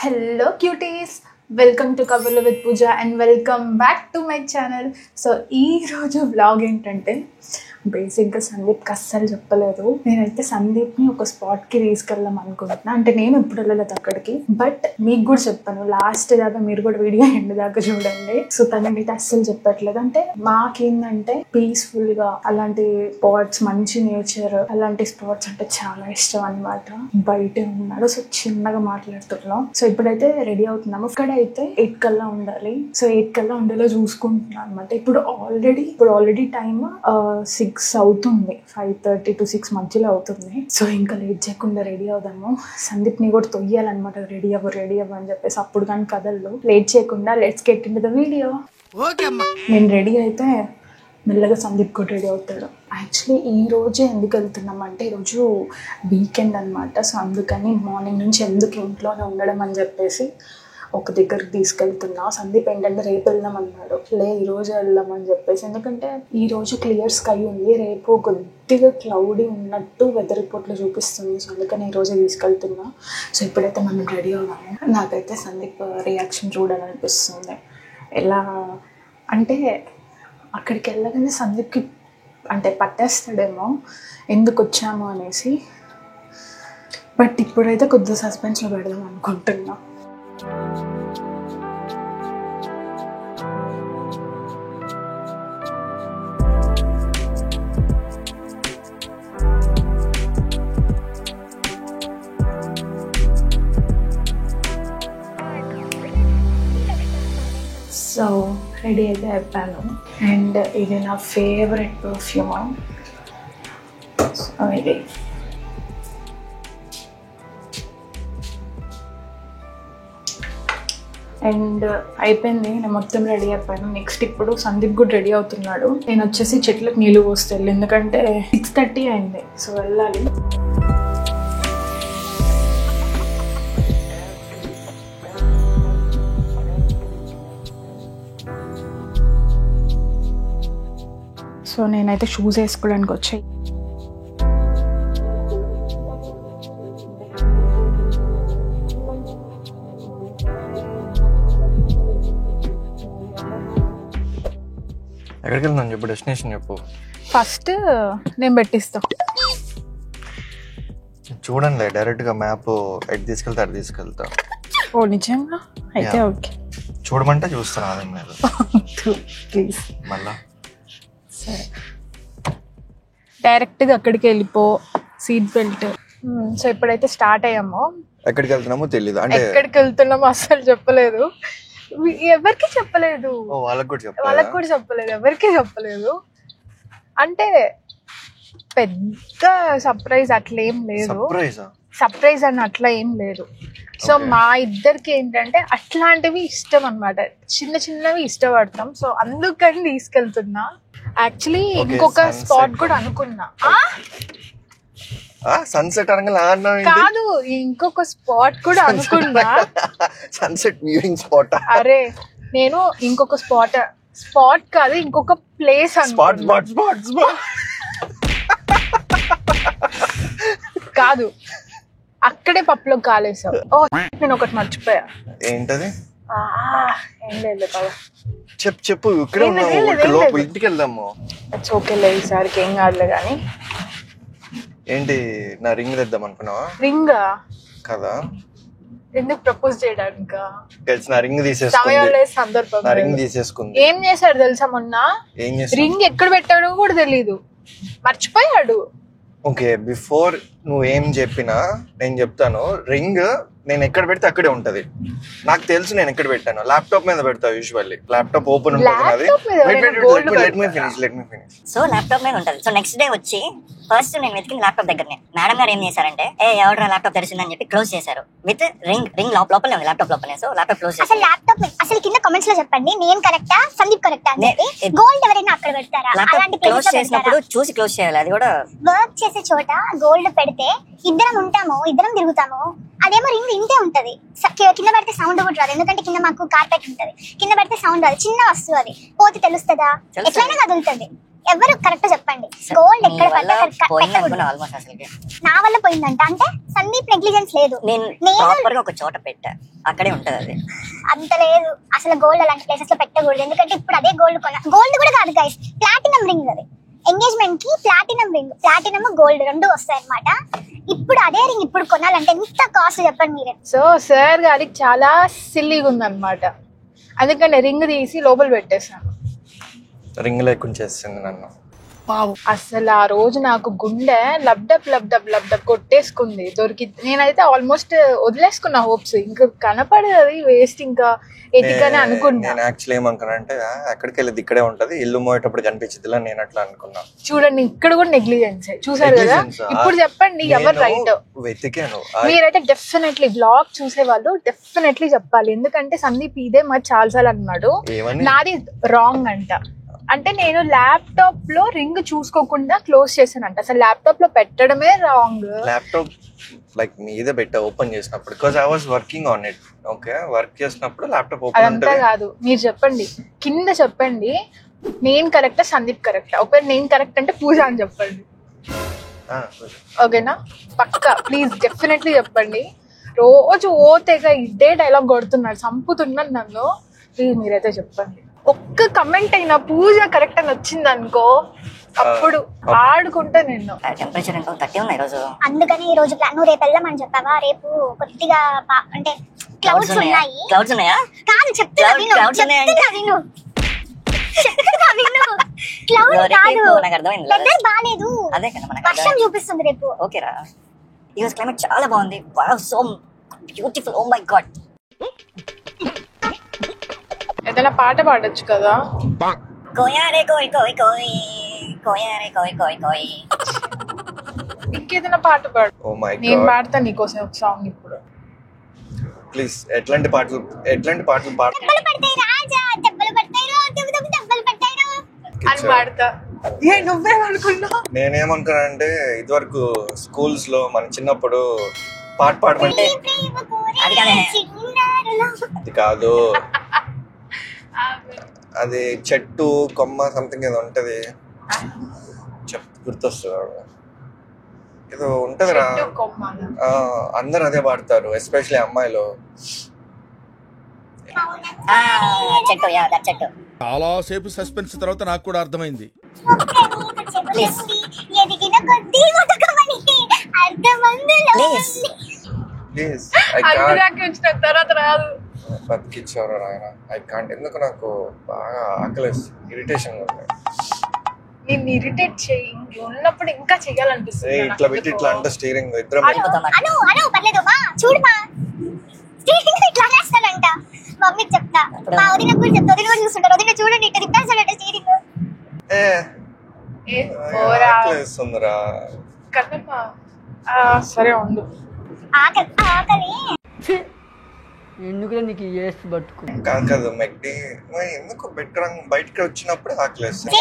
Hello cuties, welcome to Kavarlu with Pooja and welcome back to my channel. So ee roju vlog entante బేసిక్గా సందీప్కి అస్సలు చెప్పలేదు. నేనైతే సందీప్ని ఒక స్పాట్కి తీసుకెళ్దాం అనుకుంటున్నా. అంటే నేను ఎప్పుడు వెళ్ళలేదు అక్కడికి, బట్ మీకు కూడా చెప్పాను లాస్ట్ దాకా, మీరు కూడా వీడియో ఎండ్ దాకా చూడండి. సో తనకైతే అస్సలు చెప్పట్లేదు. అంటే మాకేందంటే పీస్ఫుల్గా అలాంటి స్పాట్స్, మంచి నేచర్, అలాంటి స్పాట్స్ అంటే చాలా ఇష్టం అనమాట. బయటే ఉన్నాడు, సో చిన్నగా మాట్లాడుతున్నాం. సో ఇప్పుడైతే రెడీ అవుతున్నాము. ఇక్కడైతే 8 కల్లా ఉండాలి. సో 8 కల్లా ఉండేలా చూసుకుంటున్నాను అనమాట. ఇప్పుడు ఆల్రెడీ టైమ్ 6 అవుతుంది, 5:30 to 6 మధ్యలో అవుతుంది. సో ఇంకా లేట్ చేయకుండా రెడీ అవుదాము. సందీప్ని కూడా తొయ్యాలన్నమాట, రెడీ అవ్వ అని చెప్పేసి. అప్పుడు కానీ కదల్లో. లేట్ చేయకుండా let's get into the video. నేను రెడీ అయితే మెల్లగా సందీప్ కూడా రెడీ అవుతాడు. యాక్చువల్లీ ఈ రోజే ఎందుకు వెళ్తున్నాం అంటే ఈరోజు వీకెండ్ అనమాట. సో అందుకని మార్నింగ్ నుంచి ఎందుకు ఇంట్లోనే ఉండడం అని చెప్పేసి ఒక దగ్గరికి తీసుకెళ్తున్నా. సందీప్ ఏంటంటే రేపు వెళ్దాం అన్నాడు. ఈరోజు వెళ్దామని చెప్పేసి, ఎందుకంటే ఈరోజు క్లియర్ స్కై ఉంది, రేపు కొద్దిగా క్లౌడీ ఉన్నట్టు వెదర్ రిపోర్ట్లో చూపిస్తుంది. సో అందుకని ఈరోజే తీసుకెళ్తున్నా. సో ఇప్పుడైతే మనం రెడీ అవుదాము. నాకైతే సందీప్ రియాక్షన్ చూడాలనిపిస్తుంది. ఎలా అంటే అక్కడికి వెళ్ళగానే సందీప్కి అంటే పట్టేస్తాడేమో ఎందుకు వచ్చాము అనేసి. బట్ ఇప్పుడైతే కొద్దిగా సస్పెన్స్లో పెడదాం అనుకుంటున్నా. సో రెడీ అయితే అయిపోయాను. అండ్ ఇది నా ఫేవరెట్ పర్ఫ్యూమ్. సో ఇది అండ్ అయిపోయింది. నేను మొత్తం రెడీ అయిపోయాను. నెక్స్ట్ ఇప్పుడు సందీప్ కూడా రెడీ అవుతున్నాడు. నేను వచ్చేసి చెట్లకు నీళ్ళు పోస్తాను, ఎందుకంటే 6:30 అయింది. సో వెళ్ళాలి. సో నేనైతే షూస్ వేసుకోవడానికి వచ్చాయి. ఎక్కడికి వెళ్తాను చెప్పు, డెస్టినేషన్ చెప్పు. ఫస్ట్ నేను పెట్టిస్తా. చూడండి, డైరెక్ట్గా మ్యాప్ ఎటు తీసుకెళ్తా అటు తీసుకెళ్తా. ఓ నిజంగా అయితే ఓకే. చూడమంటే చూస్తాను, అదేం లేదు. ప్లీజ్ మళ్ళా సరే, డైరెక్ట్గా అక్కడికి వెళ్ళిపో, సీట్ బెల్ట్. సో ఇప్పుడైతే స్టార్ట్ అయ్యాము. ఎక్కడికి వెళ్తున్నామో తెలీదు, అంటే ఎక్కడికి వెళ్తున్నామో అసలు చెప్పలేదు, ఎవరికి చెప్పలేదు. వాళ్ళకి కూడా చెప్పలేదు, ఎవరికి చెప్పలేదు. అంటే పెద్ద సర్ప్రైజ్ అట్లా ఏం లేదు. సర్ప్రైజ్ అని అట్లా ఏం లేదు. సో మా ఇద్దరికి ఏంటంటే అట్లాంటివి ఇష్టం అనమాట, చిన్న చిన్నవి ఇష్టపడతాం. సో అందుకని తీసుకెళ్తున్నా. యాక్చువల్లీ ఇంకొక స్పాట్ కూడా అనుకున్నా. సన్సెట్ కాదు, ఇంకొక స్పాట్ కూడా అనుకున్నా. Sunset viewing spot. అరే నేను ఇంకొక స్పాట్ కాదు, ఇంకొక ప్లేస్ కాదు, అక్కడే పప్పులో కాలేసావు. ఓ నేను ఒకటి మర్చిపోయా. ఏంటది? ఏం లేదు కదా, చెప్పు. ఇక్కడే ఇంటికి వెళ్దాము. ఓకేలే, ఈసారికి ఏం కాదులే. కానీ ఏంటి, నా రింగ్ తెద్దాం అనుకున్నావా? రింగా కదా, ఎందుకు ప్రపోజ్ చేయడానికా? నా రింగ్ తీసేసుకుంది. ఏం చేశాడు తెలుసా మొన్న? రింగ్ ఎక్కడ పెట్టాడో కూడా తెలీదు, మర్చిపోయాడు. ఓకే, బిఫోర్ నువ్వు ఏం చెప్పినా నేను చెప్తాను. రింగ్ నేను ఎక్కడ పెడితే అక్కడే ఉంటది. నాకు తెలుసు నేను ఎక్కడ పెట్టాను. ల్యాప్టాప్ మీద పెడతా యూజువల్లీ. ల్యాప్టాప్ ఓపెన్ ఉంటుంది. సో ల్యాప్టాప్ మీద ఉంటది. సో నెక్స్ట్ డే వచ్చి ఫస్ట్ నేను వెతికింది ల్యాప్టాప్ దగ్గరనే. మేడం గారు ఏం చేశారంటే, ఎవరైనా ల్యాప్టాప్ తెరిచిందని చెప్పి క్లోజ్ చేశారు విత్ రింగ్ లోపలే ఉంది, ల్యాప్టాప్ లోపలే. సో ల్యాప్టాప్ క్లోజ్ చేశారు. అసలు కింద కామెంట్స్ లో చెప్పండి, నేను కరెక్టా సందీప్ కరెక్టా అని చెప్పి. గోల్డ్ ఎవరైనా అక్కడ పెడతారా? అలాంటి క్లోజ్ చేసినప్పుడు చూసి క్లోజ్ చేయాలి. అది కూడా వర్క్ చేసే చోట గోల్డ్ పెడితే ఇద్దరం ఉంటాము, ఇద్దరం తిరుగుతాము. అదేమో రింగ్ ఇంతే ఉంటది. కింద పడితే సౌండ్ కూడా రాదు, ఎందుకంటే కింద మాకు కార్పెట్ ఉంటది. కింద పడితే సౌండ్ రాదు, చిన్న వస్తువు అది. పోతే తెలుస్తుందా? ఎట్లయినా కదులుతుంది. ఎవరు కరెక్ట్ చెప్పండి. గోల్డ్ ఎక్కడ పెట్టకూడదు. నా వల్ల పోయిందంట అంటే సందీప్ నెగ్లిజెన్స్ లేదు. నేను ఒక చోట పెట్టా, అక్కడే ఉంటది అది. అంత లేదు అసలు. గోల్డ్ అలాంటి ప్లేసెస్ లో పెట్టకూడదు. ఎందుకంటే ఇప్పుడు అదే గోల్డ్ గోల్డ్ కూడా కాదు గైస్, ప్లాటినం రింగ్ అది. ఎంగేజ్మెంట్ కి ప్లాటినం రింగ్, ప్లాటినం గోల్డ్ రెండు వస్తాయి అన్నమాట. ఇప్పుడు అదే రింగ్ ఇప్పుడు కొనాలంటే ఎంత కాస్ట్ చెప్పండి మీరే. సో సార్ గారికి చాలా సిల్లీగా ఉందన్నమాట, అందుకని రింగ్ తీసి లోపల పెట్టేశాను. రింగ్ లేకుండా చేస్తుంది నన్ను. అసలు ఆ రోజు నాకు గుండె లబ్డప్ లబ్డప్ లబ్డప్ కొట్టేసుకుంది. నేనైతే ఆల్మోస్ట్ వదిలేసుకున్నా హోప్స్, ఇంకా కనపడేది వేస్ట్, ఇంకా ఎతికనే అనుకున్నా. నేను యాక్చువల్లీ ఏమనుకున్నా అంటే ఎక్కడికి వెళ్ళేది ఇక్కడే ఉంటది, ఇల్లు మోయేటప్పుడు కనిపించింది, నేను అట్లా అనుకున్నా. చూడండి ఇక్కడ కూడా నెగ్లిజెన్స్ చూసారు కదా. ఇప్పుడు చెప్పండి ఎవరు రైట్? వెతికాను. మీరైతే డెఫినెట్లీ బ్లాగ్ చూసే వాళ్ళు డెఫినెట్లీ చెప్పాలి, ఎందుకంటే సందీప్ ఇదే మరి చాలాసార్లు అన్నాడు నాది రాంగ్ అంట. అంటే నేను ల్యాప్టాప్ లో రింగ్ చూసుకోకుండా క్లోజ్ చేశానంట. అసలు ల్యాప్టాప్ లో పెట్టడమే రాంగ్. ల్యాప్టాప్ లైక్ మీదే పెట్టా ఓపెన్ చేసినప్పుడు, because I was working on it. Okay, work చేసినప్పుడు ల్యాప్టాప్ ఓపెన్ అదంతా కాదు. మీరు చెప్పండి, కింద చెప్పండి నేను కరెక్టా సందీప్ కరెక్టా. ఒకవేళ నేను కరెక్ట్ అంటే పూజ అని చెప్పండి, ఓకేనా? పక్కా ప్లీజ్ డెఫినెట్లీ చెప్పండి. రోజు ఓతేగా ఇదే డైలాగ్ కొడుతున్నాడు, చంపుతున్నాడు నన్ను. ప్లీజ్ మీరైతే చెప్పండి. ఒక్క కమెంట్ అయినా పూజ కరెక్ట్ అని వచ్చింది అనుకో, అప్పుడు ఆడుకుంటా నేను. టెంపరేచర్ ఎంత 30 ఉన్నాయి రోజు. అందుకని ఈ రోజు నువ్వు రేపు వెళ్దామని చెప్పావా? రేపు కొద్దిగా అంటే క్లౌడ్స్ ఉన్నాయి. క్లౌడ్స్ ఉన్నాయా? కాదు చెప్తున్నా విను. క్లౌడ్ కాదు, వెదర్ బాలేదు, వర్షం చూపిస్తుంది రేపు. ఓకేరా, ఈ రోజు క్లైమేట్ చాలా బాగుంది. Wow, so beautiful. Oh my God. ఏదైనా పాట పాడొచ్చు కదా. కోయారే కోయ్ కోయ్ కోయ్, కోయారే కోయ్ కోయ్ కోయ్. ఇంకేదైనా పాట పాడు. ఓ మై గాడ్, నేను పాడతా నీకోసం ఒక సాంగ్ ఇప్పుడు. ప్లీజ్. ఎట్లాంటి పాటలు పాడు? దెబ్బలు పడతాయి రాజా, దెబ్బలు పడతాయి రో, దెబ్బలు పడతాయి రో అని పాడతా. ఏ నువ్వేమనుకున్నా? నేనేమనుకున్నా అంటే ఇదివరకు స్కూల్స్ లో మన చిన్నప్పుడు పాట పాడమంటే అది కాదు, అది చెట్టు కొమ్మ సంథింగ్ ఏదో ఉంటది, గుర్తొస్తుంది ఏదో ఉంటదిరా. అందరు అదే పాడతారు, ఎస్పెషల్లీ అమ్మాయిలు. చెట్టు. చాలా సేపు సస్పెన్స్ తర్వాత నాకు కూడా అర్థమైంది. తర్వాత రాదు. బతికిచ్చారు ఆయన. I can't. ఎందుకు నాకు బాగా ఆకలేసి ఇరిటేషన్ ఉంది. నేను ఇరిటేట్ చేయి ఉన్నప్పుడు ఇంకా చెయ్యాలనిపిస్తుంది. ఇట్లా పెట్టి ఇట్లా అంటే స్టీరింగ్ ఇద్దరం చూడమా, స్టీరింగ్ ఇట్లా వేస్తాడంట. మమ్మీ చెప్తా, మా వదిన కూడా చెప్తా. వదిన కూడా చూస్తుంటారు. వదిన చూడండి ఇట్లా తిప్పాల్సాడంట స్టీరింగ్. ఆకలేస్తుందిరా. సరే ఉండు. ఆకలి ఎందుకు నీకు ఏసి పట్టుకు కాదు మెక్డి ఎందుకు బయటకి వచ్చినప్పుడు ఆకలేస్తుంది.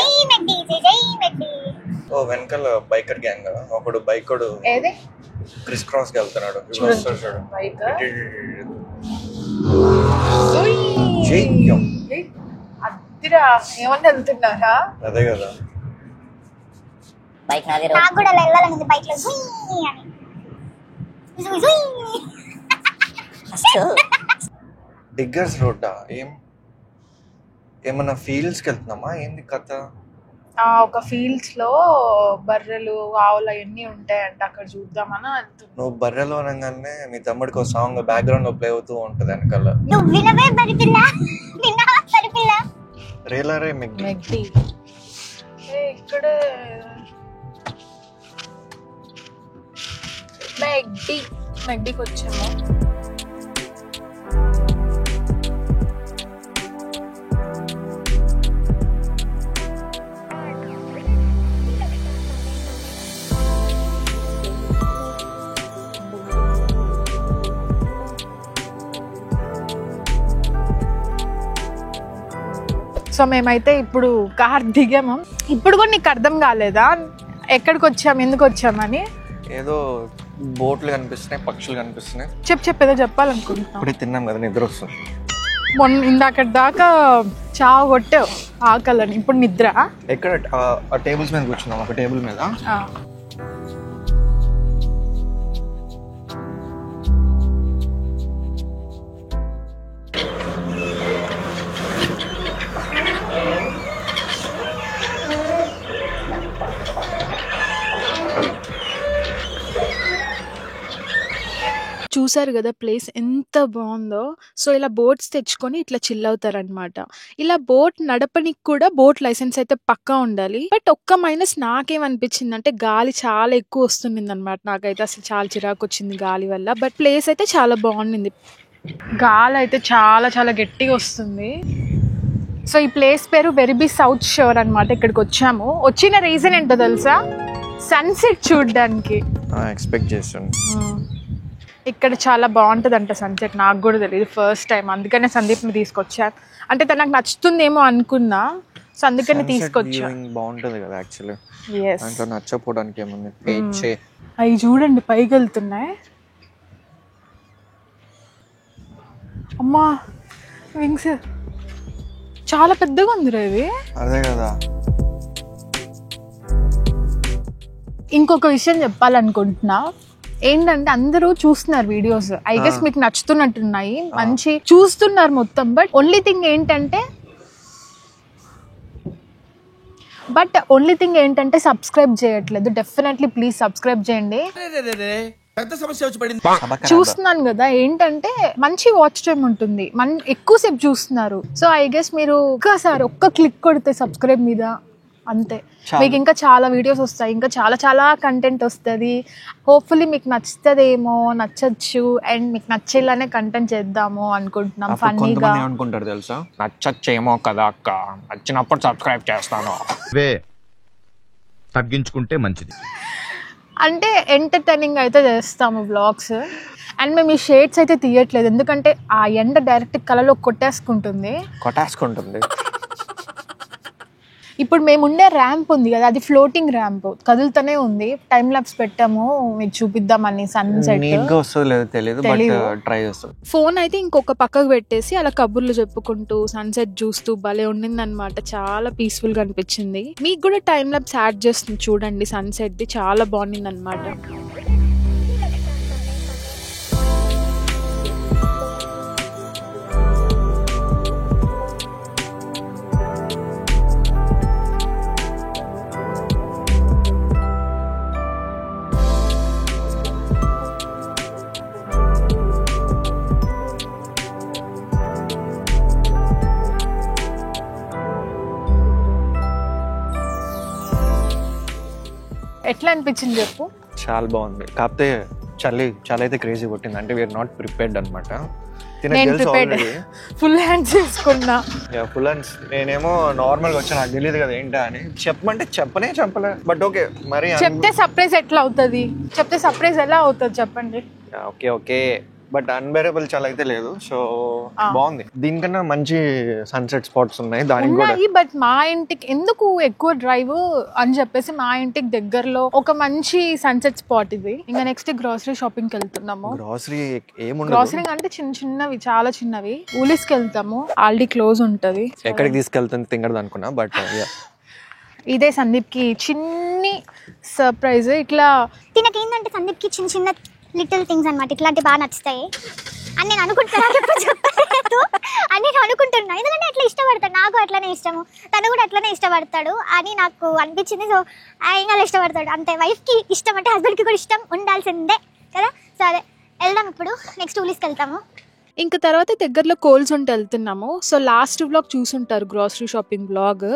ఓ వెనకాల బైకర్ గ్యాంగ్, ఒకడు బైకోడు క్రిస్ క్రాస్ కి వెళ్తున్నాడు. ఏమన్నా వెళ్తున్నారా? అదే కదా, బైక్ నాది. నాకు కూడా వెళ్ళాలని బైక్ లో అని. డిగ్గర్స్ రోడ్డా? ఏమన్నా ఫీల్డ్స్ కి వెళ్తున్నామా? ఏంది కథ? ఒక ఫీల్డ్స్ లో బర్రెలు ఆవులు అవన్నీ ఉంటాయంట, అక్కడ చూద్దామని వెళ్తున్నా. నువ్వు బర్రెలు అనగానే మీ తమ్ముడికి ఒక సాంగ్ బ్యాక్గ్రౌండ్ లో ప్లే అవుతూ ఉంటది వెనకాల. రేలరే మెగ్డి ఇక్కడ మెగ్డీకి వచ్చాము. సో మేమైతే ఇప్పుడు కార్ దిగాము. ఇప్పుడు కూడా నీకు అర్థం కాలేదా ఎక్కడికి వచ్చాము, ఎందుకు వచ్చామని? ఏదో బోట్లు కనిపిస్తున్నాయి, పక్షులు కనిపిస్తున్నాయి. ఏదో చెప్పాలనుకుంటున్నా. ఇప్పుడే తిన్నాం కదా, నిద్ర వస్తుంది. ఇందాక దాకా చావు కొట్టావు, ఆకలని. ఇప్పుడు నిద్ర ఎక్కడ టేబుల్స్ మీద కూర్చున్నాం, ఒక టేబుల్ మీద. చూసారు కదా ప్లేస్ ఎంత బాగుందో. సో ఇలా బోట్స్ తెచ్చుకొని ఇట్లా చిల్ అవుతారనమాట. ఇలా బోట్ నడపనికి కూడా బోట్ లైసెన్స్ అయితే పక్కా ఉండాలి. బట్ ఒక్క మైనస్ నాకేమనిపించింది అంటే గాలి చాలా ఎక్కువ వస్తుంది అనమాట. నాకైతే అసలు చాలా చిరాకు వచ్చింది గాలి వల్ల. బట్ ప్లేస్ అయితే చాలా బాగుంది. గాలి అయితే చాలా చాలా గట్టిగా వస్తుంది. సో ఈ ప్లేస్ పేరు వెరిబీ సౌత్ షోర్ అనమాట. ఇక్కడికి వచ్చాము. వచ్చిన రీజన్ ఏంటో తెలుసా? సన్సెట్ చూడడానికి. ఎక్స్పెక్ట్ చేస్తాను. ఇక్కడ చాలా బాగుంటుంది అంట సన్సెట్. నాకు కూడా తెలియదు, ఫస్ట్ టైం. అందుకనే సందీప్ని తీసుకొచ్చాను. అంటే తనకు నచ్చుతుందేమో అనుకున్నా, సో అందుకని తీసుకొచ్చా. బాగుంటుంది కదా యాక్చువల్లీ. yes నచ్చపోవడానికి ఏముంది. అవి చూడండి పైకి వెళ్తున్నాయి. అమ్మా వింగ్స్ చాలా పెద్దగా ఉంది ఇది. అదే కదా. ఇంకొక విషయం చెప్పాలనుకుంటున్నా ఏంటంటే, అందరూ చూస్తున్నారు వీడియోస్, ఐ గెస్ మీకు నచ్చుతున్నట్టున్నాయి, మంచి చూస్తున్నారు మొత్తం. బట్ ఓన్లీ థింగ్ ఏంటంటే సబ్స్క్రైబ్ చేయట్లేదు. డెఫినెట్లీ ప్లీజ్ సబ్స్క్రైబ్ చేయండి. పెద్ద సమస్య వచ్చి పడింది. చూస్తున్నాను కదా, ఏంటంటే మంచి వాచ్ టైం ఉంటుంది, ఎక్కువసేపు చూస్తున్నారు. సో ఐ గెస్ మీరు ఒక్కసారి ఒక్క క్లిక్ కొడితే సబ్స్క్రైబ్ మీద, అంతే. మీకు ఇంకా చాలా వీడియోస్ వస్తాయి, ఇంకా చాలా చాలా కంటెంట్ వస్తుంది. హోప్ఫుల్లీ మీకు నచ్చుతుందేమో, నచ్చచ్చు, అండ్ మీకు నచ్చేలానే కంటెంట్ చేద్దాము అనుకుంటున్నాం. ఫన్నీగా అనుకుంటారు తెలుసా, నచ్చచ్చేమో కదా అక్క, నచ్చినప్పుడు సబ్స్క్రైబ్ చేస్తాను. తగ్గించుకుంటే మంచిది. అంటే ఎంటర్టైనింగ్ అయితే చేస్తాము వ్లాగ్స్. అండ్ మేము ఈ షేడ్స్ అయితే తీయట్లేదు, ఎందుకంటే ఆ ఎండ డైరెక్ట్ కళలో కొట్టేసుకుంటుంది. ఇప్పుడు మేము ఉండే ర్యాంప్ ఉంది కదా, అది ఫ్లోటింగ్ ర్యాంప్, కదులుతూనే ఉంది. టైం ల్యాప్స్ పెట్టాము మీకు చూపిద్దామని. సన్సెట్ ఫోన్ అయితే ఇంకొక పక్కకు పెట్టేసి అలా కబుర్లు చెప్పుకుంటూ సన్సెట్ చూస్తూ భలే ఉండింది అనమాట. చాలా పీస్ఫుల్ గా అనిపించింది. మీకు కూడా టైం ల్యాప్స్ యాడ్ చేస్తుంది చూడండి, సన్సెట్ ది చాలా బాగుంది అనమాట. ఎట్లా అనిపించింది చెప్పు? చాలా బాగుంది, కాకపోతే చలి అయితే క్రేజీ కొట్టింది. అంటే వీఆర్ నాట్ ప్రిపేర్డ్ అనమాట. ఫుల్ హ్యాండ్స్ వేసుకున్నా. Full hands. నేనేమో నార్మల్గా వచ్చా, నాకు తెలియదు కదా ఏంటా అని. చెప్పమంటే చెప్పలే. బట్ ఓకే, మరి చెప్తే సర్ప్రైజ్ ఎట్లా అవుతుంది? చెప్తే సర్ప్రైజ్ ఎలా అవుతుంది చెప్పండి. ఓకే బట్ అన్బేరబుల్ చాలా అయితే లేదు. సో బాగుంది. దీనికన్నా మంచి సన్సెట్ స్పాట్స్ ఉన్నాయి దానికి కూడా. బట్ మా ఇంటికి ఎందుకు ఎక్కువ డ్రైవ్ అని చెప్పేసి మా ఇంటికి దగ్గరలో ఒక మంచి సన్సెట్ స్పాట్ ఇది. ఇంకా నెక్స్ట్ గ్రోసరీ షాపింగ్ కి వెళ్తున్నాము. గ్రోసరీ అంటే చిన్నవి, చాలా చిన్నవి. ఊలిస్కి వెళ్తాము, ఆల్రెడీ క్లోజ్ ఉంటది. ఎక్కడికి తీసుకెళ్తుంది తింగరదు అనుకున్నా, బట్ ఇదే సందీప్ కి చిన్ని సర్ప్రైజ్. ఇట్లా తినకి ఏంటంటే సందీప్ కి చిన్న లిటిల్ థింగ్స్ అనమాట, ఇట్లాంటివి బాగా నచ్చుతాయి అని నేను అనుకుంటున్నాను. అని నేను అనుకుంటున్నా, ఎందుకంటే అట్లా ఇష్టపడతాడు, నాకు అట్లనే ఇష్టము, తను కూడా అట్లనే ఇష్టపడతాడు అని నాకు అనిపించింది. సో ఆయన ఇష్టపడతాడు అంతే. వైఫ్కి ఇష్టం అంటే హస్బెండ్కి కూడా ఇష్టం ఉండాల్సిందే కదా. సరే వెళ్దాం, ఇప్పుడు నెక్స్ట్ ఊలిస్కి వెళ్తాము. ఇంకా తర్వాత దగ్గరలో కోల్స్ ఉంటే వెళ్తున్నాము. సో లాస్ట్ వ్లాగ్ చూసుంటారు గ్రాసరీ షాపింగ్ వ్లాగ్.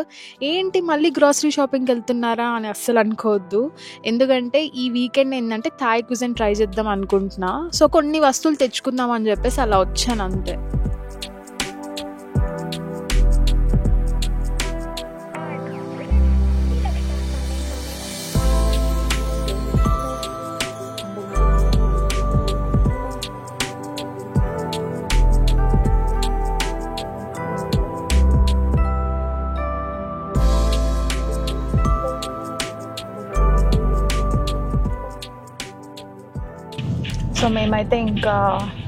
ఏంటి మళ్ళీ గ్రాసరీ షాపింగ్కి వెళ్తున్నారా అని అస్సలు అనుకోవద్దు, ఎందుకంటే ఈ వీకెండ్ ఏంటంటే థాయ్ క్విజిన్ ట్రై చేద్దాం అనుకుంటున్నా. సో కొన్ని వస్తువులు తెచ్చుకుందాం అని చెప్పేసి అలా వచ్చాను అంతే. సో మేమైతే ఇంకా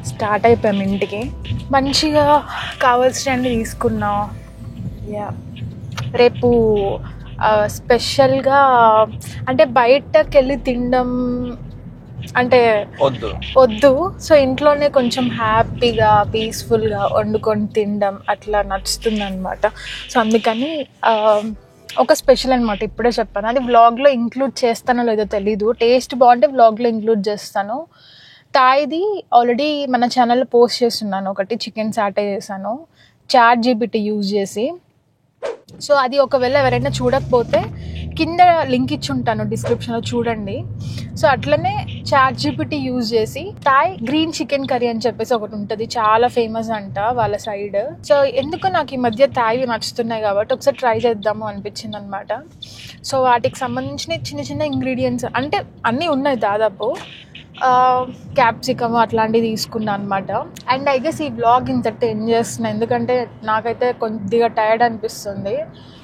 స్టార్ట్ అయిపోయాం ఇంటికి. మంచిగా కావాల్సినవి తీసుకున్నాం. యా రేపు స్పెషల్గా అంటే బయటకు వెళ్ళి తినడం అంటే వద్దు. సో ఇంట్లోనే కొంచెం హ్యాపీగా పీస్ఫుల్గా వండుకొని తినడం అట్లా నచ్చుతుంది అనమాట. సో అందుకని ఒక స్పెషల్ అనమాట, ఇప్పుడే చెప్పాను. అది వ్లాగ్లో ఇంక్లూడ్ చేస్తానో లేదో తెలీదు. టేస్ట్ బాగుంటే వ్లాగ్లో ఇంక్లూడ్ చేస్తాను. థాయిది ఆల్రెడీ మన ఛానల్లో పోస్ట్ చేస్తున్నాను, ఒకటి చికెన్ సాటే చేశాను ChatGPT యూజ్ చేసి. సో అది ఒకవేళ ఎవరైనా చూడకపోతే కింద లింక్ ఇచ్చి ఉంటాను డిస్క్రిప్షన్లో, చూడండి. సో అట్లనే ChatGPT యూజ్ చేసి థాయ్ గ్రీన్ చికెన్ కర్రీ అని చెప్పేసి ఒకటి ఉంటుంది, చాలా ఫేమస్ అంట వాళ్ళ సైడ్. సో ఎందుకు నాకు ఈ మధ్య థాయ్ నచ్చుతున్నాయి కాబట్టి ఒకసారి ట్రై చేద్దాము అనిపించింది అనమాట. సో వాటికి సంబంధించిన చిన్న చిన్న ఇంగ్రీడియంట్స్ అంటే అన్నీ ఉన్నాయి దాదాపు. క్యాప్సికమ్ అట్లాంటివి తీసుకున్నాను అనమాట. అండ్ ఐ గెస్ ఈ బ్లాగ్ ఇంతటి ఎంజాయ్ చేస్తున్నాను, ఎందుకంటే నాకైతే కొద్దిగా టైర్డ్ అనిపిస్తుంది,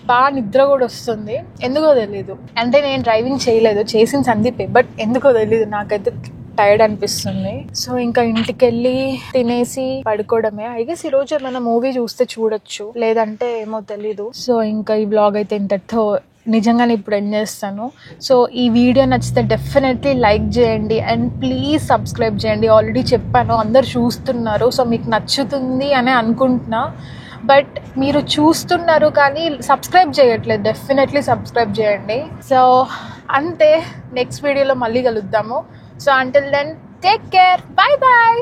బాగా నిద్ర కూడా వస్తుంది, ఎందుకో తెలీదు. అంటే నేను డ్రైవింగ్ చేయలేదు, చేసిన సందీపే, బట్ ఎందుకో తెలీదు నాకైతే టైర్డ్ అనిపిస్తుంది. సో ఇంకా ఇంటికి వెళ్ళి తినేసి పడుకోవడమే. ఐ గెస్ ఈరోజు ఏమైనా మూవీ చూస్తే చూడొచ్చు, లేదంటే ఏమో తెలీదు. సో ఇంకా ఈ బ్లాగ్ అయితే ఇంతటితో నిజంగానే ఇప్పుడు ఎండ్ చేస్తాను. సో ఈ వీడియో నచ్చితే డెఫినెట్లీ లైక్ చేయండి అండ్ ప్లీజ్ సబ్స్క్రైబ్ చేయండి. ఆల్రెడీ చెప్పాను, అందరు చూస్తున్నారు, సో మీకు నచ్చుతుంది అని అనుకుంటున్నా. బట్ మీరు చూస్తున్నారు కానీ సబ్స్క్రైబ్ చేయట్లేదు, డెఫినెట్లీ సబ్స్క్రైబ్ చేయండి. సో అంతే, నెక్స్ట్ వీడియోలో మళ్ళీ కలుద్దాము. So until then take care, bye bye.